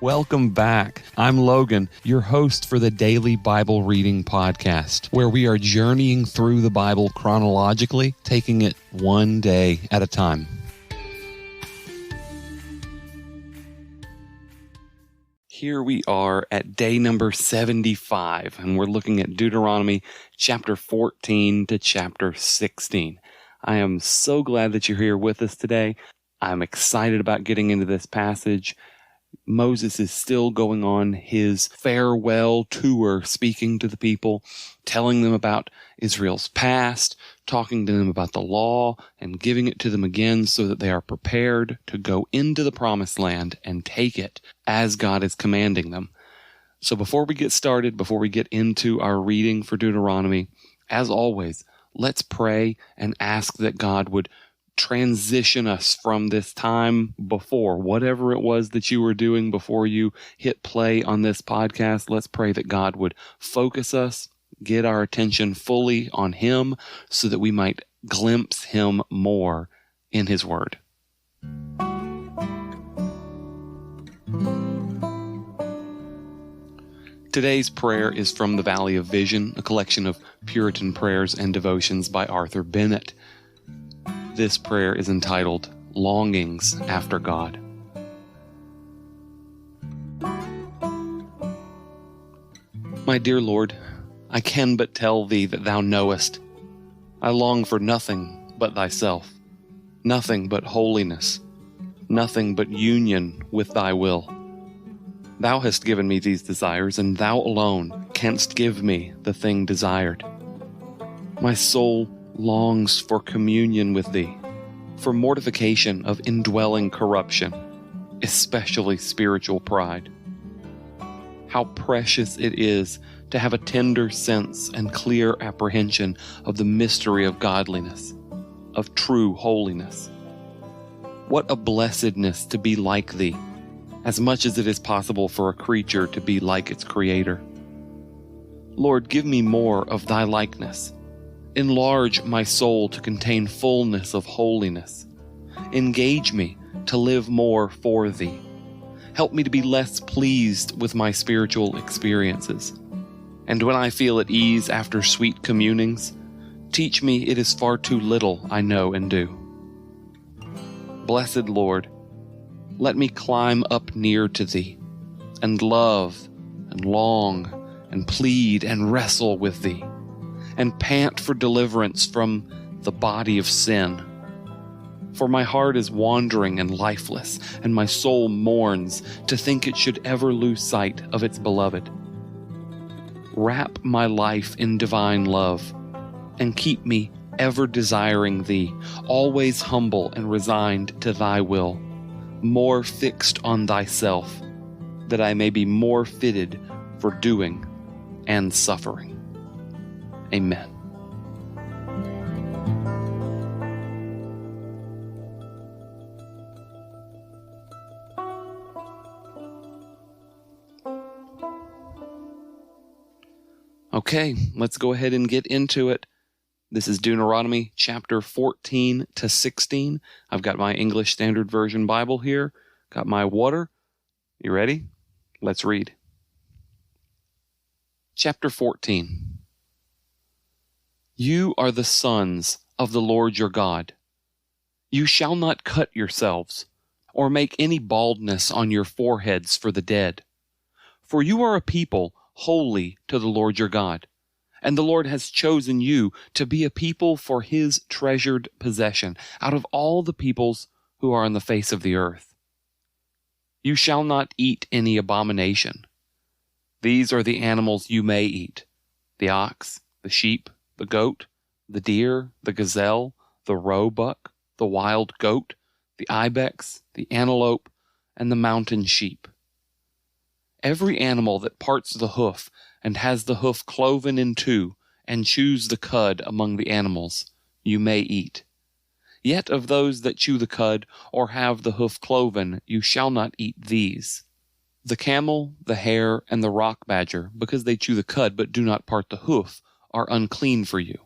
Welcome back. I'm Logan, your host for the Daily Bible Reading Podcast, where we are journeying through the Bible chronologically, taking it one day at a time. Here we are at day number 75, and we're looking at Deuteronomy chapter 14 to chapter 16. I am so glad that you're here with us today. I'm excited about getting into this passage. Moses is still going on his farewell tour, speaking to the people, telling them about Israel's past, talking to them about the law, and giving it to them again so that they are prepared to go into the promised land and take it as God is commanding them. So before we get started, before we get into our reading for Deuteronomy, as always, let's pray and ask that God would transition us from this time before, whatever it was that you were doing before you hit play on this podcast. Let's pray that God would focus us, get our attention fully on Him so that we might glimpse Him more in His Word. Today's prayer is from the Valley of Vision, a collection of Puritan prayers and devotions by Arthur Bennett. This prayer is entitled, Longings After God. My dear Lord, I can but tell Thee that Thou knowest. I long for nothing but Thyself, nothing but holiness, nothing but union with Thy will. Thou hast given me these desires, and Thou alone canst give me the thing desired. My soul longs for communion with Thee, for mortification of indwelling corruption, especially spiritual pride. How precious it is to have a tender sense and clear apprehension of the mystery of godliness, of true holiness. What a blessedness to be like Thee, as much as it is possible for a creature to be like its Creator. Lord, give me more of Thy likeness. Enlarge my soul to contain fullness of holiness. Engage me to live more for Thee. Help me to be less pleased with my spiritual experiences. And when I feel at ease after sweet communings, teach me it is far too little I know and do. Blessed Lord, let me climb up near to Thee, and love, and long, and plead, and wrestle with Thee, and pant for deliverance from the body of sin. For my heart is wandering and lifeless, and my soul mourns to think it should ever lose sight of its beloved. Wrap my life in divine love, and keep me ever desiring Thee, always humble and resigned to Thy will, more fixed on Thyself, that I may be more fitted for doing and suffering. Amen. Okay, let's go ahead and get into it. This is Deuteronomy chapter 14 to 16. I've got my English Standard Version Bible here. Got my water. You ready? Let's read. Chapter 14. You are the sons of the Lord your God. You shall not cut yourselves, or make any baldness on your foreheads for the dead. For you are a people holy to the Lord your God, and the Lord has chosen you to be a people for His treasured possession out of all the peoples who are on the face of the earth. You shall not eat any abomination. These are the animals you may eat: the ox, the sheep, the goat, the deer, the gazelle, the roebuck, the wild goat, the ibex, the antelope, and the mountain sheep. Every animal that parts the hoof and has the hoof cloven in two and chews the cud among the animals, you may eat. Yet of those that chew the cud or have the hoof cloven, you shall not eat these: the camel, the hare, and the rock badger, because they chew the cud but do not part the hoof, are unclean for you.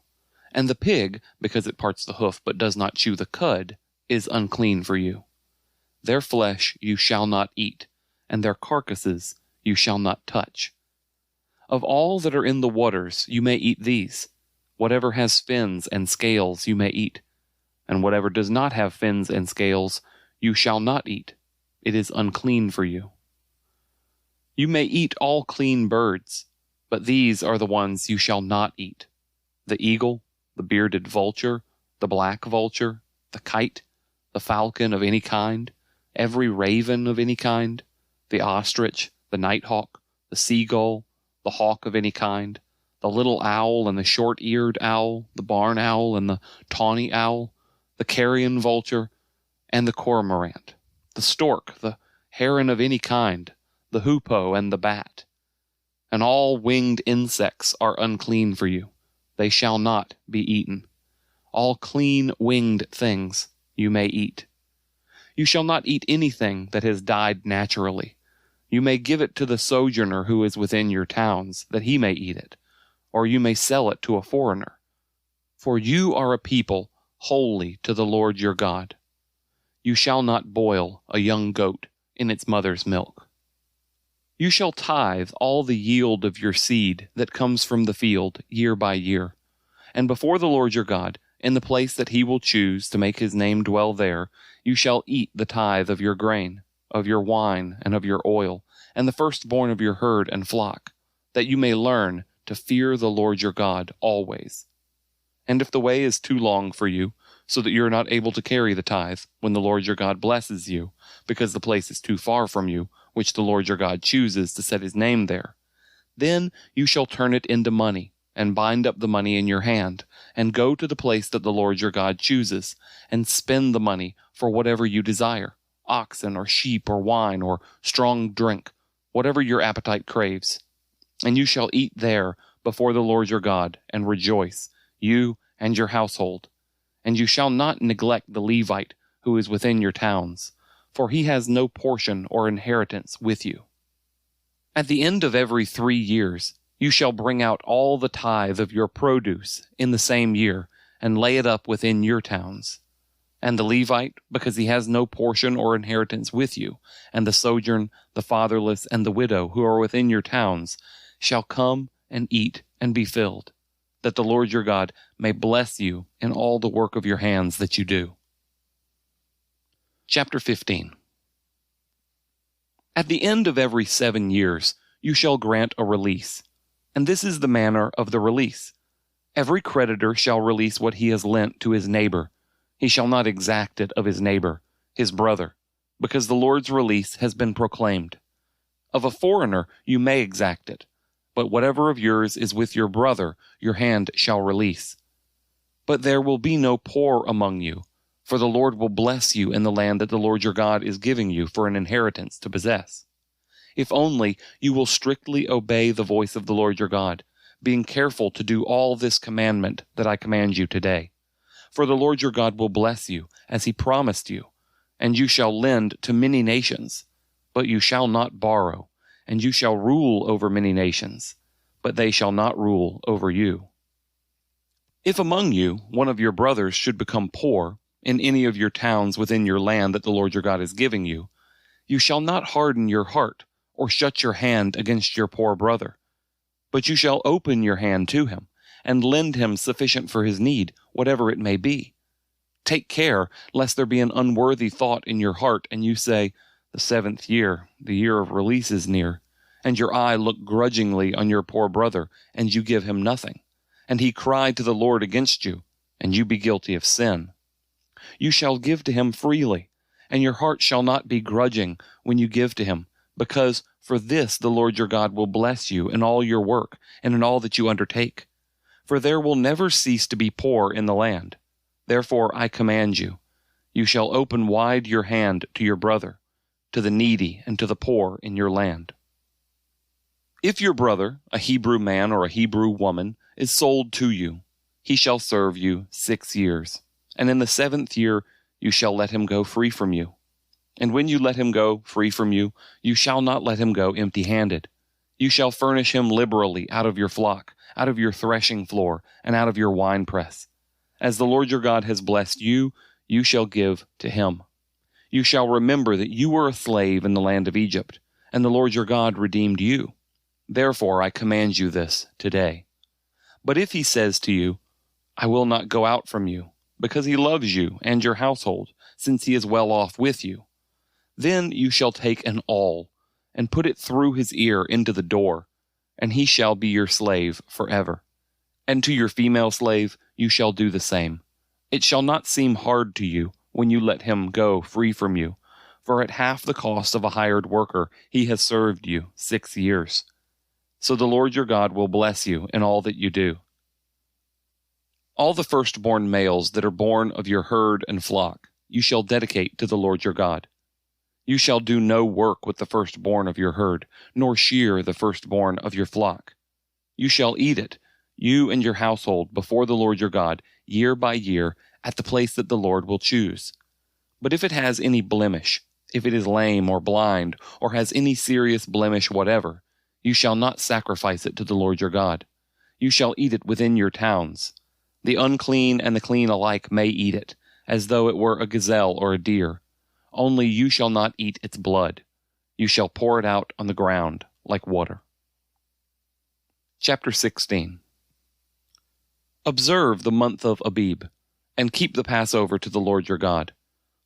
And the pig, because it parts the hoof but does not chew the cud, is unclean for you. Their flesh you shall not eat, and their carcasses you shall not touch. Of all that are in the waters you may eat these. Whatever has fins and scales you may eat, and whatever does not have fins and scales you shall not eat. It is unclean for you. You may eat all clean birds, but these are the ones you shall not eat: the eagle, the bearded vulture, the black vulture, the kite, the falcon of any kind, every raven of any kind, the ostrich, the nighthawk, the seagull, the hawk of any kind, the little owl and the short-eared owl, the barn owl and the tawny owl, the carrion vulture and the cormorant, the stork, the heron of any kind, the hoopoe and the bat. And all winged insects are unclean for you. They shall not be eaten. All clean winged things you may eat. You shall not eat anything that has died naturally. You may give it to the sojourner who is within your towns, that he may eat it, or you may sell it to a foreigner. For you are a people holy to the Lord your God. You shall not boil a young goat in its mother's milk. You shall tithe all the yield of your seed that comes from the field year by year. And before the Lord your God, in the place that he will choose to make his name dwell there, you shall eat the tithe of your grain, of your wine, and of your oil, and the firstborn of your herd and flock, that you may learn to fear the Lord your God always. And if the way is too long for you, so that you are not able to carry the tithe, when the Lord your God blesses you, because the place is too far from you, which the Lord your God chooses to set his name there, then you shall turn it into money, and bind up the money in your hand, and go to the place that the Lord your God chooses, and spend the money for whatever you desire, oxen or sheep or wine or strong drink, whatever your appetite craves. And you shall eat there before the Lord your God, and rejoice, you and your household. And you shall not neglect the Levite who is within your towns, for he has no portion or inheritance with you. At the end of every 3 years, you shall bring out all the tithe of your produce in the same year, and lay it up within your towns. And the Levite, because he has no portion or inheritance with you, and the sojourn, the fatherless, and the widow who are within your towns, shall come and eat and be filled, that the Lord your God may bless you in all the work of your hands that you do. Chapter 15. At the end of every 7 years, you shall grant a release. And this is the manner of the release. Every creditor shall release what he has lent to his neighbor. He shall not exact it of his neighbor, his brother, because the Lord's release has been proclaimed. Of a foreigner you may exact it, but whatever of yours is with your brother, your hand shall release. But there will be no poor among you, for the Lord will bless you in the land that the Lord your God is giving you for an inheritance to possess. If only you will strictly obey the voice of the Lord your God, being careful to do all this commandment that I command you today. For the Lord your God will bless you, as he promised you, and you shall lend to many nations, but you shall not borrow, and you shall rule over many nations, but they shall not rule over you. If among you one of your brothers should become poor in any of your towns within your land that the Lord your God is giving you, you shall not harden your heart, or shut your hand against your poor brother. But you shall open your hand to him, and lend him sufficient for his need, whatever it may be. Take care, lest there be an unworthy thought in your heart, and you say, the 7th year, the year of release is near, and your eye look grudgingly on your poor brother, and you give him nothing, and he cry to the Lord against you, and you be guilty of sin. You shall give to him freely, and your heart shall not be grudging when you give to him, because for this the Lord your God will bless you in all your work and in all that you undertake. For there will never cease to be poor in the land. Therefore I command you, you shall open wide your hand to your brother, to the needy and to the poor in your land. If your brother, a Hebrew man or a Hebrew woman, is sold to you, he shall serve you 6 years, and in the 7th year you shall let him go free from you. And when you let him go free from you, you shall not let him go empty-handed. You shall furnish him liberally out of your flock, out of your threshing floor, and out of your winepress. As the Lord your God has blessed you, you shall give to him. You shall remember that you were a slave in the land of Egypt, and the Lord your God redeemed you. Therefore I command you this today. But if he says to you, I will not go out from you, because he loves you and your household, since he is well off with you, then you shall take an awl, and put it through his ear into the door, and he shall be your slave forever. And to your female slave you shall do the same. It shall not seem hard to you when you let him go free from you, for at half the cost of a hired worker he has served you 6 years. So the Lord your God will bless you in all that you do. All the firstborn males that are born of your herd and flock you shall dedicate to the Lord your God. You shall do no work with the firstborn of your herd, nor shear the firstborn of your flock. You shall eat it, you and your household, before the Lord your God, year by year, at the place that the Lord will choose. But if it has any blemish, if it is lame or blind, or has any serious blemish whatever, you shall not sacrifice it to the Lord your God. You shall eat it within your towns. The unclean and the clean alike may eat it, as though it were a gazelle or a deer. Only you shall not eat its blood. You shall pour it out on the ground like water. Chapter 16. Observe the month of Abib, and keep the Passover to the Lord your God.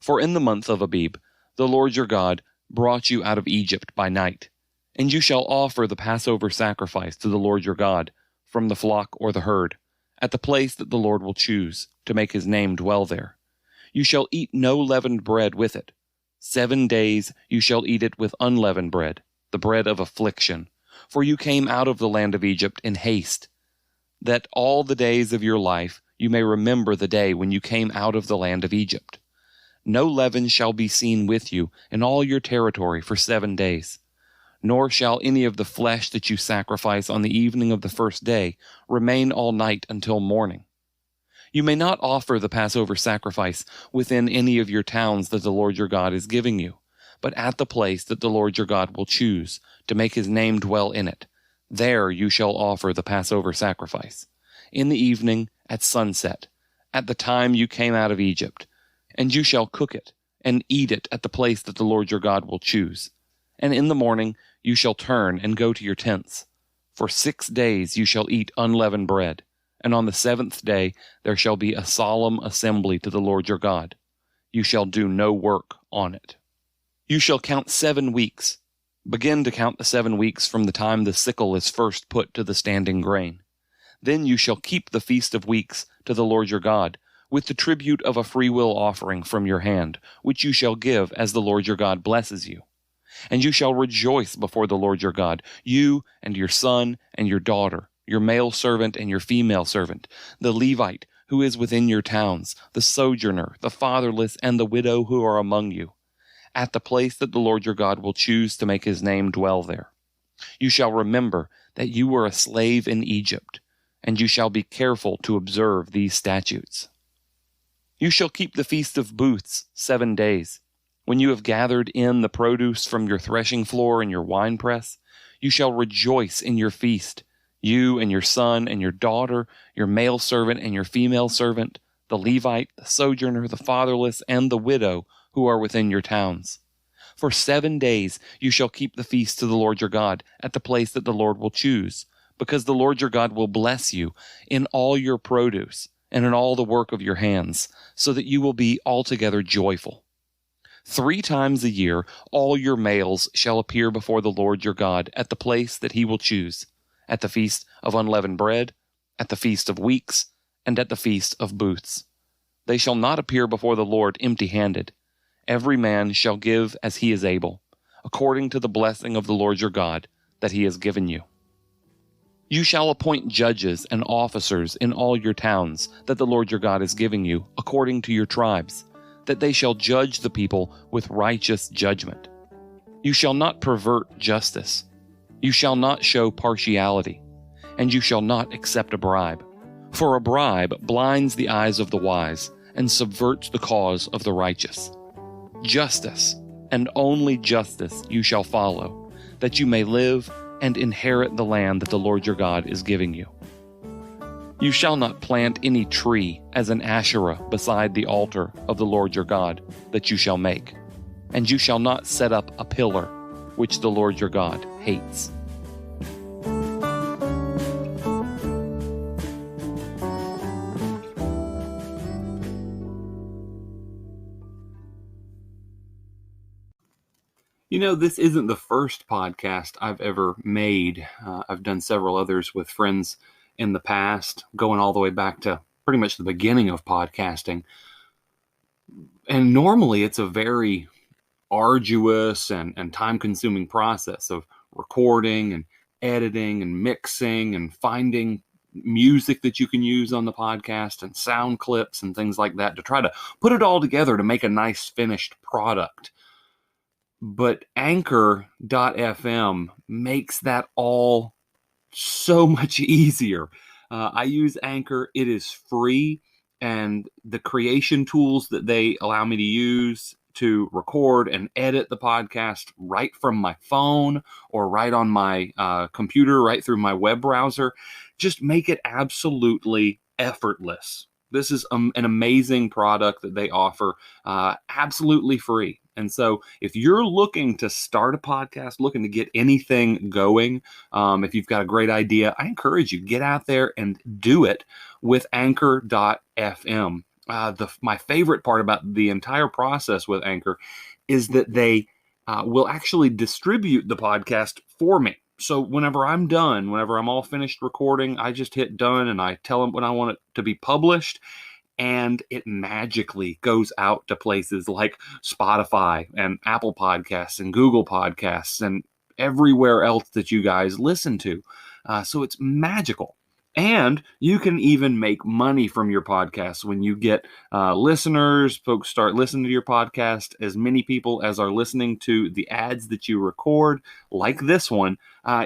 For in the month of Abib, the Lord your God brought you out of Egypt by night. And you shall offer the Passover sacrifice to the Lord your God from the flock or the herd, at the place that the Lord will choose, to make his name dwell there. You shall eat no leavened bread with it. 7 days you shall eat it with unleavened bread, the bread of affliction. For you came out of the land of Egypt in haste, that all the days of your life you may remember the day when you came out of the land of Egypt. No leaven shall be seen with you in all your territory for 7 days. Nor shall any of the flesh that you sacrifice on the evening of the first day remain all night until morning. You may not offer the Passover sacrifice within any of your towns that the Lord your God is giving you, but at the place that the Lord your God will choose, to make his name dwell in it. There you shall offer the Passover sacrifice, in the evening at sunset, at the time you came out of Egypt, and you shall cook it, and eat it at the place that the Lord your God will choose. And in the morning you shall turn and go to your tents. For 6 days you shall eat unleavened bread, and on the 7th day there shall be a solemn assembly to the Lord your God. You shall do no work on it. You shall count 7 weeks. Begin to count the 7 weeks from the time the sickle is first put to the standing grain. Then you shall keep the Feast of Weeks to the Lord your God, with the tribute of a freewill offering from your hand, which you shall give as the Lord your God blesses you. And you shall rejoice before the Lord your God, you and your son and your daughter, your male servant and your female servant, the Levite who is within your towns, the sojourner, the fatherless, and the widow who are among you, at the place that the Lord your God will choose to make his name dwell there. You shall remember that you were a slave in Egypt, and you shall be careful to observe these statutes. You shall keep the Feast of Booths 7 days. When you have gathered in the produce from your threshing floor and your winepress, you shall rejoice in your feast, you and your son and your daughter, your male servant and your female servant, the Levite, the sojourner, the fatherless, and the widow who are within your towns. For 7 days you shall keep the feast to the Lord your God at the place that the Lord will choose, because the Lord your God will bless you in all your produce and in all the work of your hands, so that you will be altogether joyful. 3 times a year all your males shall appear before the Lord your God at the place that he will choose, at the feast of unleavened bread, at the feast of weeks, and at the feast of booths. They shall not appear before the Lord empty-handed. Every man shall give as he is able, according to the blessing of the Lord your God that he has given you. You shall appoint judges and officers in all your towns that the Lord your God is giving you, according to your tribes, that they shall judge the people with righteous judgment. You shall not pervert justice. You shall not show partiality, and you shall not accept a bribe. For a bribe blinds the eyes of the wise and subverts the cause of the righteous. Justice, and only justice, you shall follow, that you may live and inherit the land that the Lord your God is giving you. You shall not plant any tree as an Asherah beside the altar of the Lord your God that you shall make, and you shall not set up a pillar, which the Lord your God hates. You know, this isn't the first podcast I've ever made. I've done several others with friends in the past, going all the way back to pretty much the beginning of podcasting. And normally it's a very arduous and time-consuming process of recording and editing and mixing and finding music that you can use on the podcast and sound clips and things like that to try to put it all together to make a nice finished product. But Anchor.fm makes that all so much easier. I use Anchor. It is free, and the creation tools that they allow me to use to record and edit the podcast right from my phone or right on my computer, right through my web browser, just make it absolutely effortless. This is an amazing product that they offer, absolutely free. And so if you're looking to start a podcast, looking to get anything going, if you've got a great idea, I encourage you, get out there and do it with Anchor.fm. My favorite part about the entire process with Anchor is that they will actually distribute the podcast for me. So whenever I'm done, whenever I'm all finished recording, I just hit done and I tell them when I want it to be published. And it magically goes out to places like Spotify and Apple Podcasts and Google Podcasts and everywhere else that you guys listen to. So it's magical. And you can even make money from your podcast when you get listeners. Folks start listening to your podcast. As many people as are listening to the ads that you record, like this one,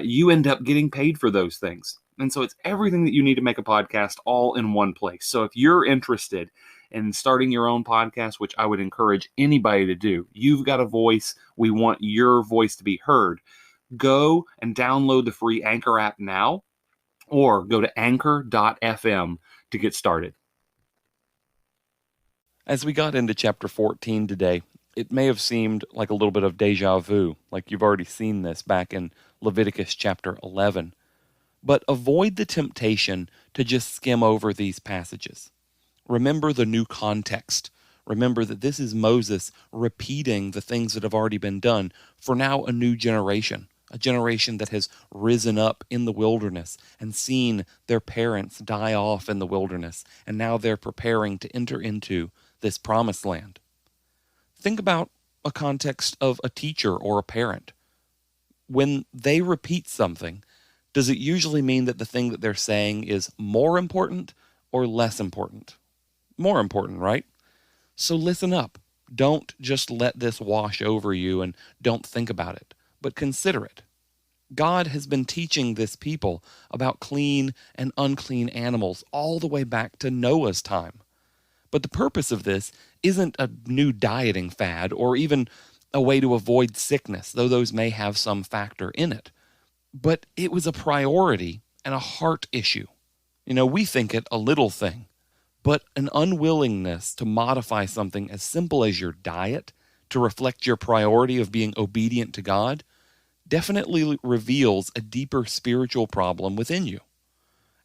you end up getting paid for those things. And so it's everything that you need to make a podcast all in one place. So if you're interested in starting your own podcast, which I would encourage anybody to do, you've got a voice. We want your voice to be heard. Go and download the free Anchor app now, or go to anchor.fm to get started. As we got into chapter 14 today, it may have seemed like a little bit of deja vu, like you've already seen this back in Leviticus chapter 11. But avoid the temptation to just skim over these passages. Remember the new context. Remember that this is Moses repeating the things that have already been done for now a new generation, a generation that has risen up in the wilderness and seen their parents die off in the wilderness, and now they're preparing to enter into this promised land. Think about a context of a teacher or a parent. When they repeat something, does it usually mean that the thing that they're saying is more important or less important? More important, right? So listen up. Don't just let this wash over you and don't think about it, but consider it. God has been teaching this people about clean and unclean animals all the way back to Noah's time. But the purpose of this isn't a new dieting fad or even a way to avoid sickness, though those may have some factor in it. But it was a priority and a heart issue. You know, we think it a little thing, but an unwillingness to modify something as simple as your diet to reflect your priority of being obedient to God definitely reveals a deeper spiritual problem within you.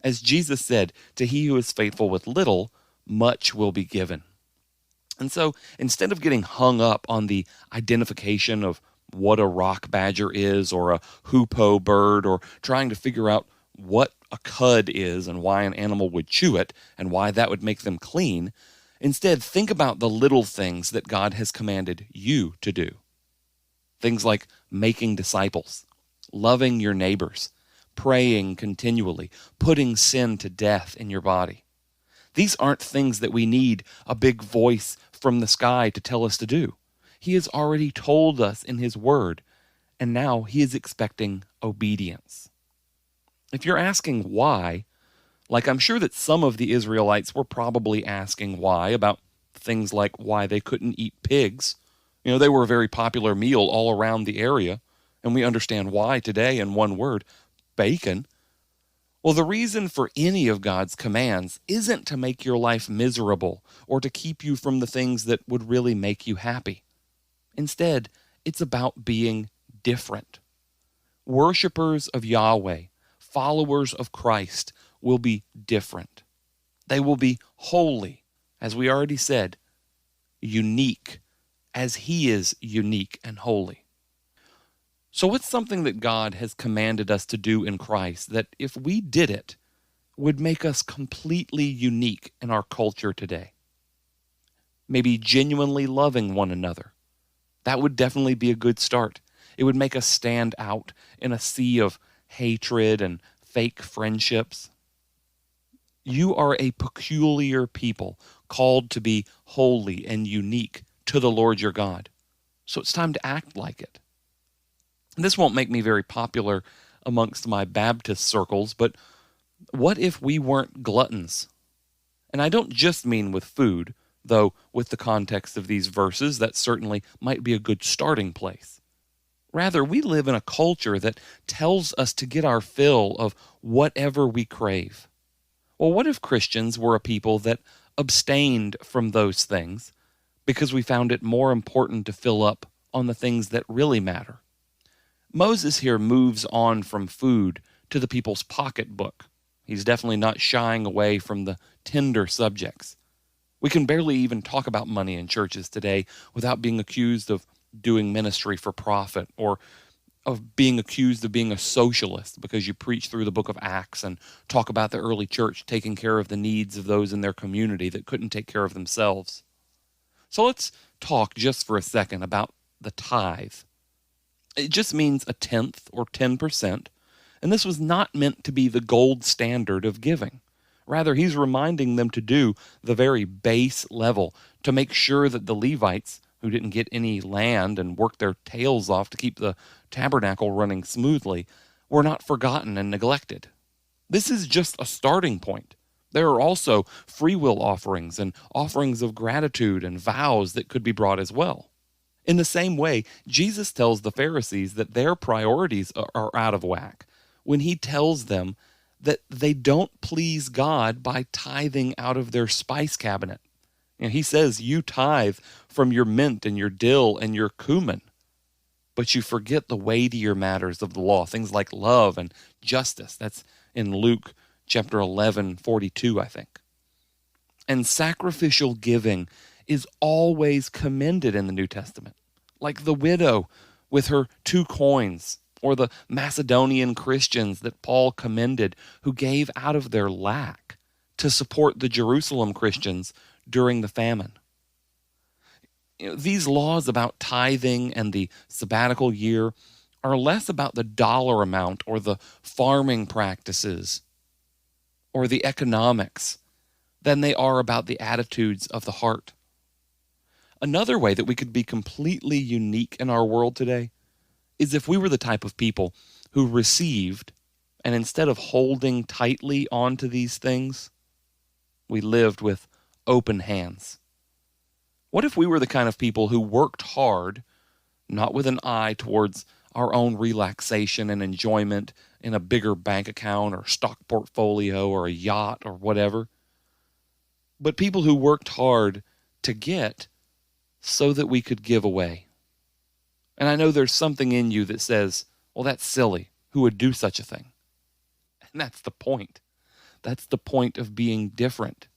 As Jesus said, to he who is faithful with little, much will be given. And so instead of getting hung up on the identification of what a rock badger is or a hoopoe bird, or trying to figure out what a cud is and why an animal would chew it and why that would make them clean, instead think about the little things that God has commanded you to do. Things like making disciples, loving your neighbors, praying continually, putting sin to death in your body. These aren't things that we need a big voice from the sky to tell us to do. He has already told us in his word, and now he is expecting obedience. If you're asking why, like I'm sure that some of the Israelites were probably asking why about things like why they couldn't eat pigs. You know, they were a very popular meal all around the area, and we understand why today in one word, bacon. Well, the reason for any of God's commands isn't to make your life miserable or to keep you from the things that would really make you happy. Instead, it's about being different. Worshippers of Yahweh, followers of Christ, will be different. They will be holy, as we already said, unique, as He is unique and holy. So what's something that God has commanded us to do in Christ that if we did it, would make us completely unique in our culture today? Maybe genuinely loving one another. That would definitely be a good start. It would make us stand out in a sea of hatred and fake friendships. You are a peculiar people, called to be holy and unique to the Lord your God. So it's time to act like it. This won't make me very popular amongst my Baptist circles, but what if we weren't gluttons? And I don't just mean with food, though with the context of these verses, that certainly might be a good starting place. Rather, we live in a culture that tells us to get our fill of whatever we crave. Well, what if Christians were a people that abstained from those things because we found it more important to fill up on the things that really matter? Moses here moves on from food to the people's pocketbook. He's definitely not shying away from the tender subjects. We can barely even talk about money in churches today without being accused of doing ministry for profit, or of being accused of being a socialist because you preach through the book of Acts and talk about the early church taking care of the needs of those in their community that couldn't take care of themselves. So let's talk just for a second about the tithe. It just means a tenth or 10%, and this was not meant to be the gold standard of giving. Rather, he's reminding them to do the very base level to make sure that the Levites, who didn't get any land and worked their tails off to keep the tabernacle running smoothly, were not forgotten and neglected. This is just a starting point. There are also free will offerings and offerings of gratitude and vows that could be brought as well. In the same way, Jesus tells the Pharisees that their priorities are out of whack when he tells them that they don't please God by tithing out of their spice cabinet. And he says, you tithe from your mint and your dill and your cumin, but you forget the weightier matters of the law, things like love and justice. That's in Luke chapter 11:42, I think. And sacrificial giving is always commended in the New Testament, like the widow with her 2 coins, or the Macedonian Christians that Paul commended who gave out of their lack to support the Jerusalem Christians during the famine. These laws about tithing and the sabbatical year are less about the dollar amount or the farming practices or the economics than they are about the attitudes of the heart. Another way that we could be completely unique in our world today is if we were the type of people who received, and instead of holding tightly onto these things, we lived with open hands. What if we were the kind of people who worked hard, not with an eye towards our own relaxation and enjoyment in a bigger bank account or stock portfolio or a yacht or whatever, but people who worked hard to get so that we could give away? And I know there's something in you that says, well, that's silly. Who would do such a thing? And that's the point. That's the point of being different.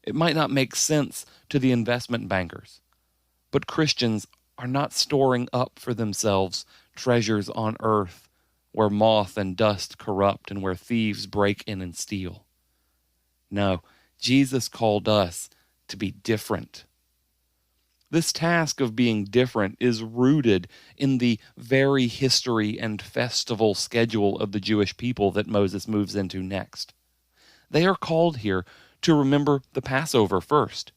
It might not make sense to the investment bankers, but Christians are not storing up for themselves treasures on earth where moth and dust corrupt and where thieves break in and steal. No, Jesus called us to be different. This task of being different is rooted in the very history and festival schedule of the Jewish people that Moses moves into next. They are called here to remember the Passover first.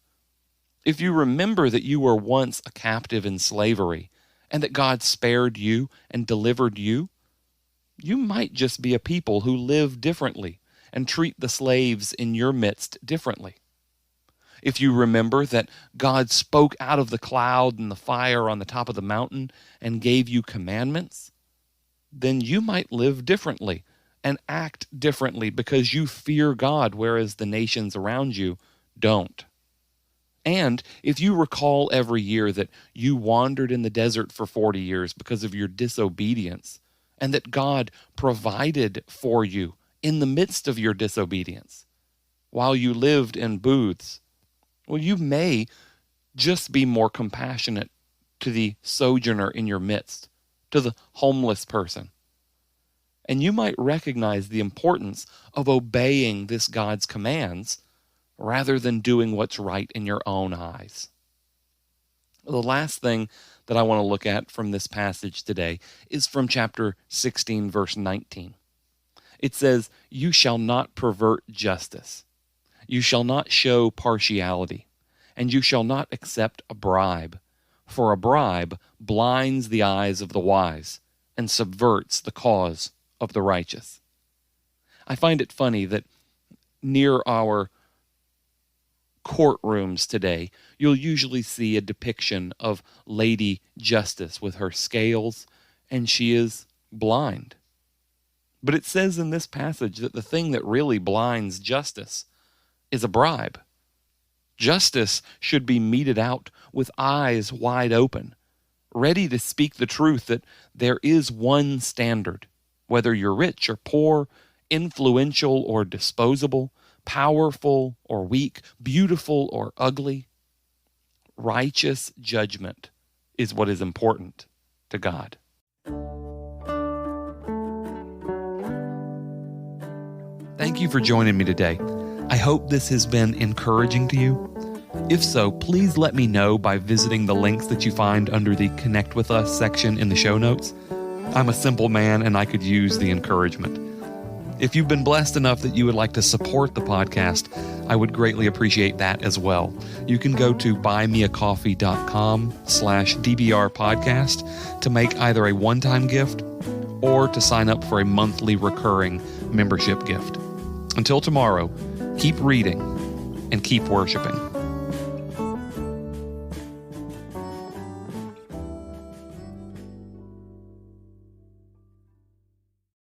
If you remember that you were once a captive in slavery and that God spared you and delivered you, you might just be a people who live differently and treat the slaves in your midst differently. If you remember that God spoke out of the cloud and the fire on the top of the mountain and gave you commandments, then you might live differently and act differently because you fear God, whereas the nations around you don't. And if you recall every year that you wandered in the desert for 40 years because of your disobedience, and that God provided for you in the midst of your disobedience while you lived in booths, well, you may just be more compassionate to the sojourner in your midst, to the homeless person. And you might recognize the importance of obeying this God's commands rather than doing what's right in your own eyes. The last thing that I want to look at from this passage today is from chapter 16, verse 19. It says, "You shall not pervert justice. You shall not show partiality, and you shall not accept a bribe, for a bribe blinds the eyes of the wise and subverts the cause of the righteous." I find it funny that near our courtrooms today, you'll usually see a depiction of Lady Justice with her scales, and she is blind. But it says in this passage that the thing that really blinds justice is a bribe. Justice should be meted out with eyes wide open, ready to speak the truth that there is one standard, whether you're rich or poor, influential or disposable, powerful or weak, beautiful or ugly. Righteous judgment is what is important to God. Thank you for joining me today. I hope this has been encouraging to you. If so, please let me know by visiting the links that you find under the Connect With Us section in the show notes. I'm a simple man and I could use the encouragement. If you've been blessed enough that you would like to support the podcast, I would greatly appreciate that as well. You can go to buymeacoffee.com/DBR podcast to make either a one-time gift or to sign up for a monthly recurring membership gift. Until tomorrow, keep reading and keep worshiping.